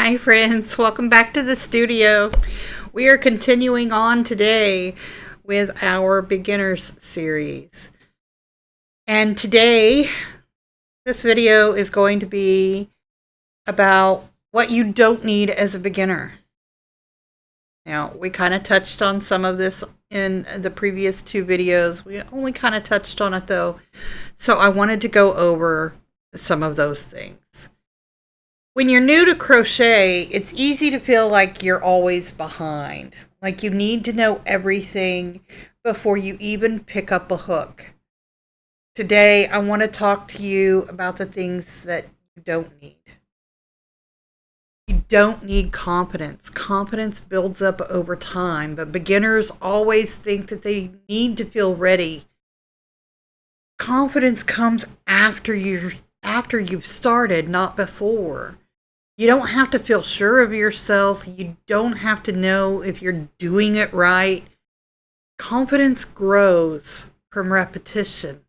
Hi friends, welcome back to the studio. We are continuing on today with our beginners series. And today, this video is going to be about what you don't need as a beginner. Now, we kind of touched on some of this in the previous two videos. We only kind of touched on it though. So I wanted to go over some of those things. When you're new to crochet, it's easy to feel like you're always behind. Like you need to know everything before you even pick up a hook. Today, I want to talk to you about the things that you don't need. You don't need confidence. Confidence builds up over time, but beginners always think that they need to feel ready. Confidence comes after you've started, not before. You don't have to feel sure of yourself. You don't have to know if you're doing it right. Confidence grows from repetition,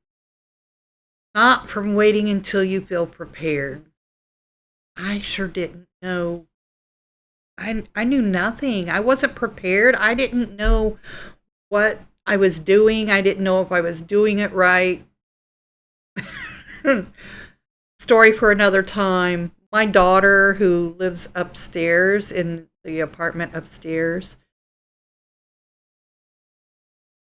not from waiting until you feel prepared. I sure didn't know. I knew nothing. I wasn't prepared. I didn't know what I was doing. I didn't know if I was doing it right. Story for another time. My daughter, who lives upstairs in the apartment upstairs,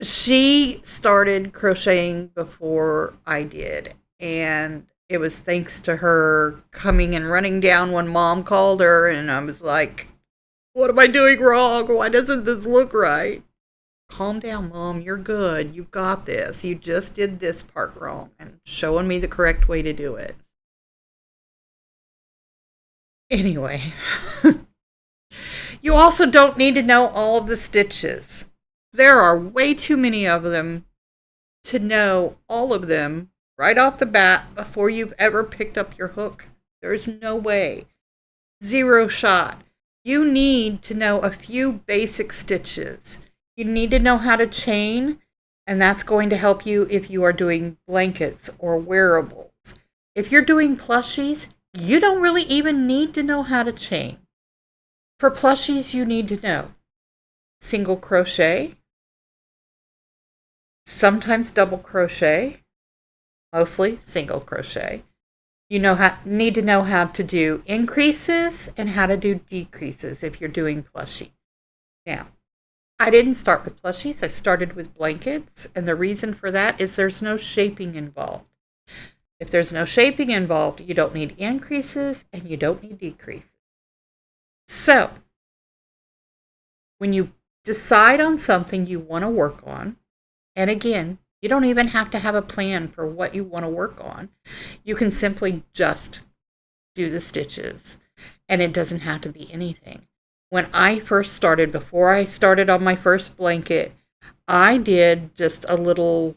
she started crocheting before I did. And it was thanks to her coming and running down when Mom called her. And I was like, what am I doing wrong? Why doesn't this look right? Calm down, Mom. You're good. You've got this. You just did this part wrong. And showing me the correct way to do it. Anyway, you also don't need to know all of the stitches. There are way too many of them to know all of them right off the bat before you've ever picked up your hook. There's no way. Zero shot. You need to know a few basic stitches. You need to know how to chain, and that's going to help you if you are doing blankets or wearables. If you're doing plushies, you don't really even need to know how to chain. For plushies, you need to know single crochet, sometimes double crochet, mostly single crochet. You need to know how to do increases and how to do decreases if you're doing plushies. Now, I didn't start with plushies. I started with blankets, and the reason for that is there's no shaping involved. If there's no shaping involved, you don't need increases and you don't need decreases. So, when you decide on something you want to work on, and again, you don't even have to have a plan for what you want to work on. You can simply just do the stitches, and it doesn't have to be anything. When I first started, before I started on my first blanket, I did just a little,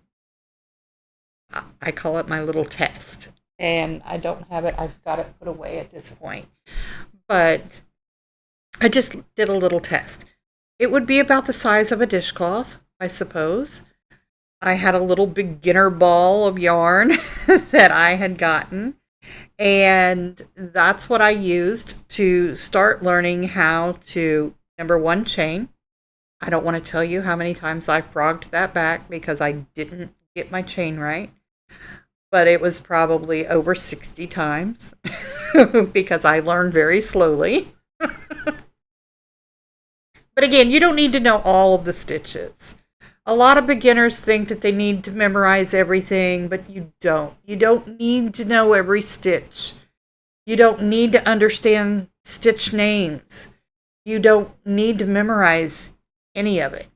I call it my little test. And I don't have it, I've got it put away at this point. But I just did a little test. It would be about the size of a dishcloth, I suppose. I had a little beginner ball of yarn that I had gotten. And that's what I used to start learning how to, number one, chain. I don't want to tell you how many times I frogged that back because I didn't get my chain right. But it was probably over 60 times because I learned very slowly. But again, you don't need to know all of the stitches. A lot of beginners think that they need to memorize everything, but you don't. You don't need to know every stitch. You don't need to understand stitch names. You don't need to memorize any of it.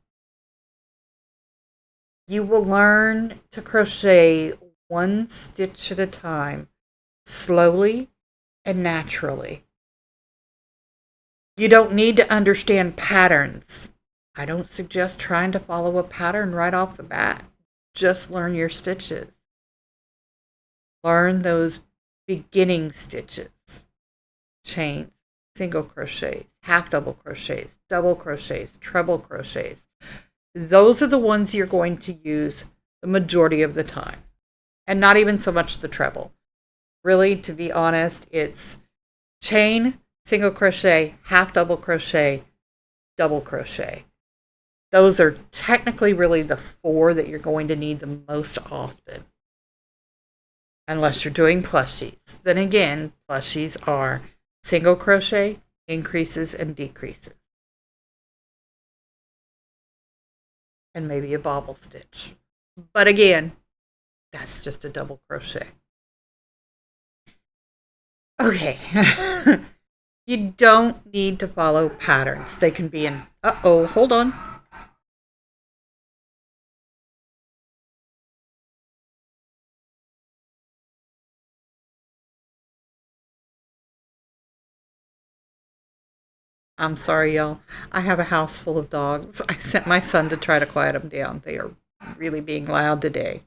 You will learn to crochet one stitch at a time, slowly and naturally. You don't need to understand patterns. I don't suggest trying to follow a pattern right off the bat. Just learn your stitches. Learn those beginning stitches. Chains, single crochets, half double crochets, double crochets, treble crochets. Those are the ones you're going to use the majority of the time. And not even so much the treble. Really, to be honest, it's chain, single crochet, half double crochet, double crochet. Those are technically really the 4 that you're going to need the most often. Unless you're doing plushies. Then again, plushies are single crochet, increases, and decreases. And maybe a bobble stitch. But again, that's just a double crochet. Okay. You don't need to follow patterns. They can be in, hold on. I'm sorry, y'all. I have a house full of dogs. I sent my son to try to quiet them down. They are really being loud today.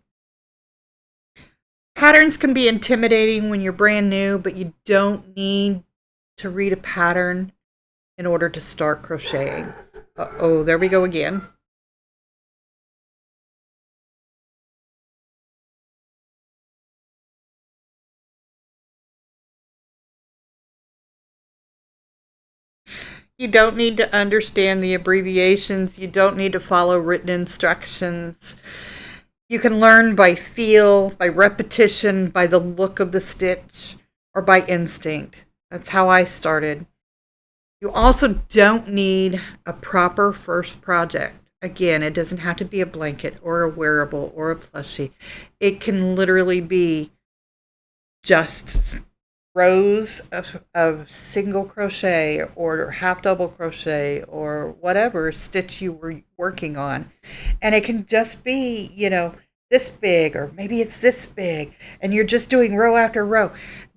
Patterns can be intimidating when you're brand new, but you don't need to read a pattern in order to start crocheting. There we go again. You don't need to understand the abbreviations. You don't need to follow written instructions. You can learn by feel, by repetition, by the look of the stitch, or by instinct. That's how I started. You also don't need a proper first project. Again, it doesn't have to be a blanket or a wearable or a plushie. It can literally be just rows of single crochet or half double crochet or whatever stitch you were working on. And it can just be, this big, or maybe it's this big, and you're just doing row after row.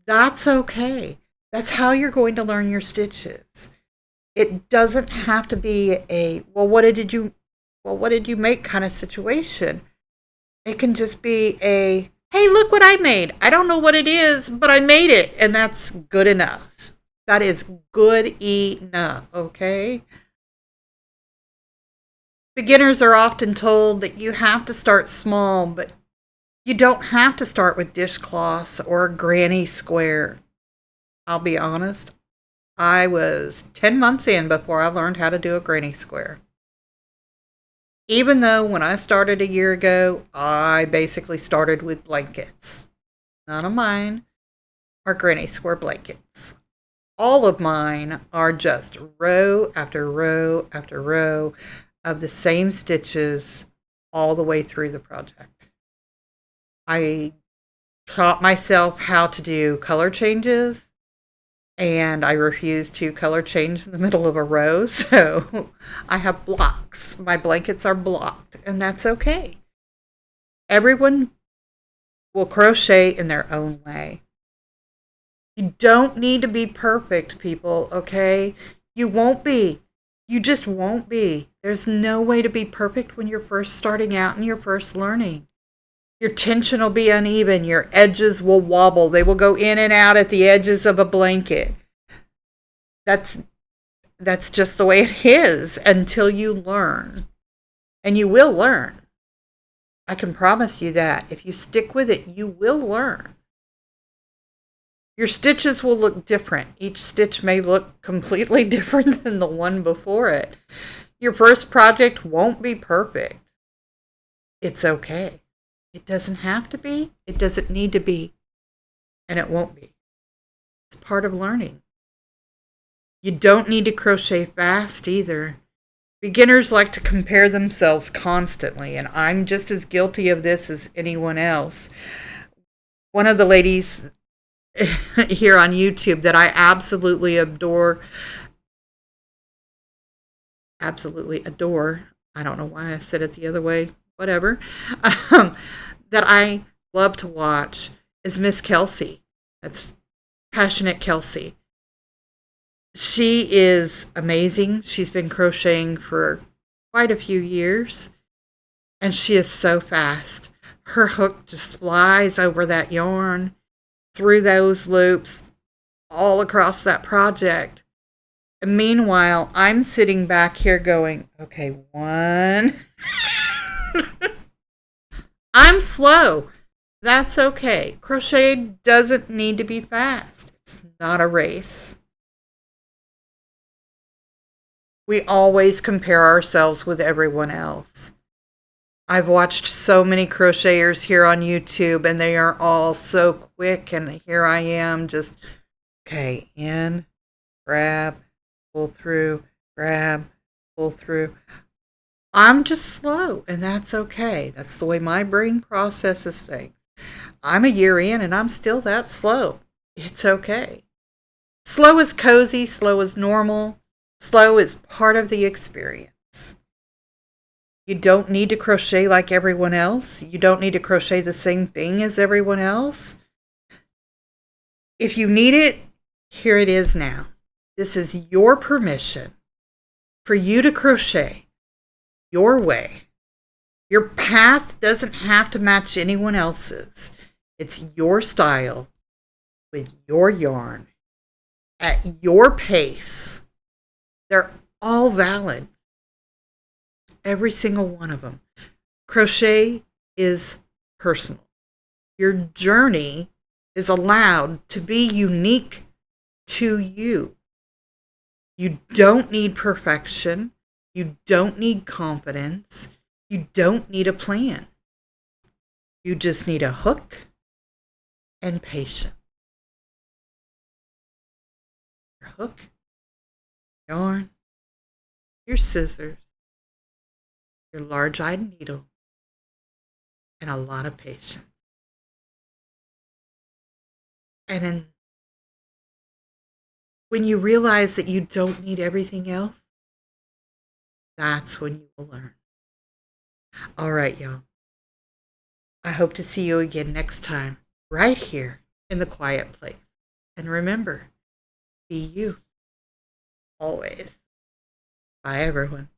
That's okay. That's how you're going to learn your stitches. It doesn't have to be a, what did you make kind of situation. It can just be a, hey, look what I made. I don't know what it is, but I made it, and that's good enough. That is good enough, okay? Beginners are often told that you have to start small, but you don't have to start with dishcloths or a granny square. I'll be honest, I was 10 months in before I learned how to do a granny square. Even though when I started a year ago, I basically started with blankets. None of mine are granny square blankets. All of mine are just row after row after row of the same stitches all the way through the project. I taught myself how to do color changes, and I refuse to color change in the middle of a row, so I have blocks. My blankets are blocked, and that's okay. Everyone will crochet in their own way. You don't need to be perfect, people, okay? You won't be. You just won't be. There's no way to be perfect when you're first starting out and you're first learning. Your tension will be uneven. Your edges will wobble. They will go in and out at the edges of a blanket. That's just the way it is until you learn. And you will learn. I can promise you that. If you stick with it, you will learn. Your stitches will look different. Each stitch may look completely different than the one before it. Your first project won't be perfect. It's okay. It doesn't have to be. It doesn't need to be. And it won't be. It's part of learning. You don't need to crochet fast either. Beginners like to compare themselves constantly, and I'm just as guilty of this as anyone else. One of the ladies here on YouTube that I absolutely adore, I don't know why I said it the other way, whatever, that I love to watch is Miss Kelsey. That's Passionate Kelsey. She is amazing. She's been crocheting for quite a few years, and she is so fast. Her hook just flies over that yarn, through those loops, all across that project. And meanwhile, I'm sitting back here going, okay, one. I'm slow. That's okay. Crochet doesn't need to be fast. It's not a race. We always compare ourselves with everyone else. I've watched so many crocheters here on YouTube, and they are all so quick, and here I am just, okay, in, grab, pull through, grab, pull through. I'm just slow, and that's okay. That's the way my brain processes things. I'm a year in, and I'm still that slow. It's okay. Slow is cozy, slow is normal, slow is part of the experience. You don't need to crochet like everyone else. You don't need to crochet the same thing as everyone else. If you need it, here it is now. This is your permission for you to crochet your way. Your path doesn't have to match anyone else's. It's your style with your yarn at your pace. They're all valid. Every single one of them. Crochet is personal. Your journey is allowed to be unique to you. You don't need perfection. You don't need confidence. You don't need a plan. You just need a hook and patience. Your hook, yarn, your scissors, your large-eyed needle, and a lot of patience. And then when you realize that you don't need everything else, that's when you will learn. All right, y'all. I hope to see you again next time, right here in the quiet place. And remember, be you, always. Bye, everyone.